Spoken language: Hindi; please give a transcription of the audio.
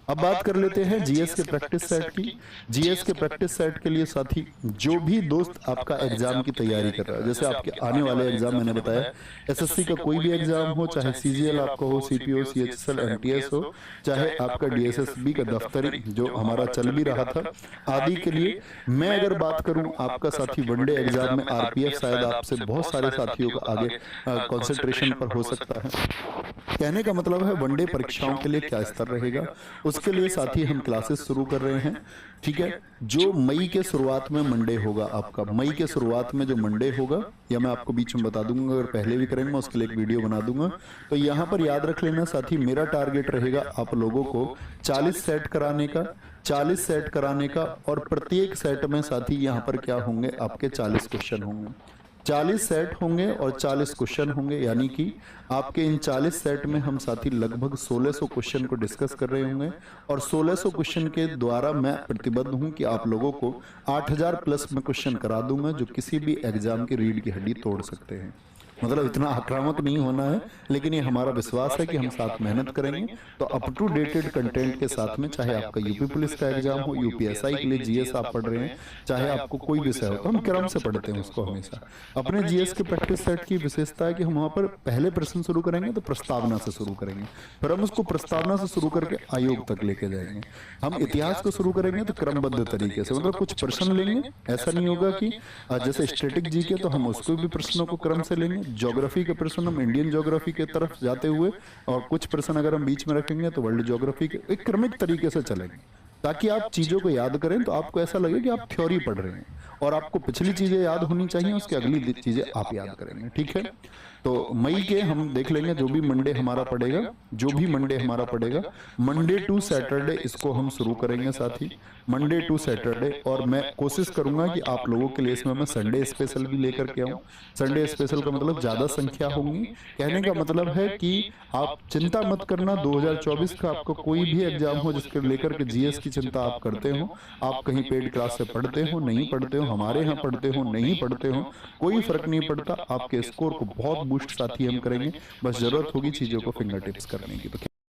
अब बात कर लेते हैं जीएस के प्रैक्टिस सेट की। जीएस के प्रैक्टिस सेट के लिए साथी जो भी दोस्त आपका एग्जाम की तैयारी कर रहा है, जैसे आपके आने वाले एग्जाम मैंने बताया एसएससी का कोई भी एग्जाम हो, चाहे सीजीएल आपका हो, सीपीओ, सीएचएसएल, एमटीएस हो, चाहे आपका डीएसएसबी का दफ्तरी जो हमारा चल भी रहा था आदि के लिए। मैं अगर बात करूं आपका साथी वनडे एग्जाम में आरपीएफ शायद आपसे बहुत सारे साथियों का आगे कंसंट्रेशन पर हो सकता है। कहने का मतलब है वनडे परीक्षाओं के लिए क्या स्तर रहेगा, उसके लिए साथी हम क्लासेस शुरू कर रहे हैं। ठीक है, जो मई के शुरुआत में मंडे होगा आपका, मई के शुरुआत में जो मंडे होगा, या मैं आपको बीच में बता दूंगा, अगर पहले भी करेंगे मैं उसके लिए एक वीडियो बना दूंगा। तो यहां पर याद रख लेना साथी, मेरा टारगेट रहेगा आप लोगों को 40 सेट कराने का, 40 सेट कराने का, और प्रत्येक सेट में साथी यहां पर क्या होंगे, आपके 40 क्वेश्चन होंगे, 40 सेट होंगे और 40 क्वेश्चन होंगे, यानी कि आपके इन 40 सेट में हम साथी लगभग 1600 क्वेश्चन को डिस्कस कर रहे होंगे। और 1600 क्वेश्चन के द्वारा मैं प्रतिबद्ध हूं कि आप लोगों को 8000 प्लस में क्वेश्चन करा दूंगा जो किसी भी एग्जाम की रीढ़ की हड्डी तोड़ सकते हैं। मतलब इतना आक्रामक नहीं होना है, लेकिन ये हमारा विश्वास है कि हम साथ मेहनत करेंगे तो अप टू डेटेड कंटेंट के साथ में, चाहे आपका यूपी पुलिस का एग्जाम हो, यूपीएसआई के लिए जीएस आप पढ़ रहे हैं, चाहे आपको कोई विषय हो, तो हम क्रम से पढ़ते हैं उसको हमेशा। अपने जीएस के प्रैक्टिस सेट की विशेषता है कि हम वहां पर पहले प्रश्न शुरू करेंगे तो प्रस्तावना से शुरू करेंगे, फिर हम उसको प्रस्तावना से शुरू करके आयोग तक लेके जाएंगे। हम इतिहास को शुरू करेंगे तो क्रमबद्ध तरीके से, मतलब कुछ प्रश्न लेंगे, ऐसा नहीं होगा कि जैसे स्टैटिक जीके तो हम उसको भी प्रश्नों को क्रम से लेंगे, ज्योग्राफी के प्रश्न हम इंडियन ज्योग्राफी के तरफ जाते हुए, और कुछ प्रश्न अगर हम बीच में रखेंगे तो वर्ल्ड ज्योग्राफी के, एक क्रमिक तरीके से चलेंगे ताकि आप चीजों को याद करें तो आपको ऐसा लगे कि आप थ्योरी पढ़ रहे हैं, और आपको पिछली चीजें याद होनी चाहिए, उसके अगली चीजें आप याद करेंगे। ठीक है, तो मई के हम देख लेंगे जो भी मंडे हमारा पड़ेगा, जो भी मंडे हमारा पड़ेगा, मंडे टू सैटरडे इसको हम शुरू करेंगे साथी, मंडे टू सैटरडे। और मैं कोशिश करूंगा कि आप लोगों के लिए इसमें मैं संडे स्पेशल भी लेकर के आऊं। संडे स्पेशल का मतलब ज्यादा संख्या होंगी, कहने का मतलब है कि आप चिंता मत करना, 2024 का आपका कोई भी एग्जाम हो जिसके लेकर के जीएस की चिंता आप करते हो, आप कहीं पेड क्लास से पढ़ते हो, नहीं पढ़ते हो, हमारे यहाँ पढ़ते हो, नहीं पढ़ते हो, कोई फर्क नहीं पड़ता, आपके स्कोर को बहुत बूस्ट साथी हम करेंगे, बस जरूरत होगी चीजों को फिंगर टिप्स करने की। तो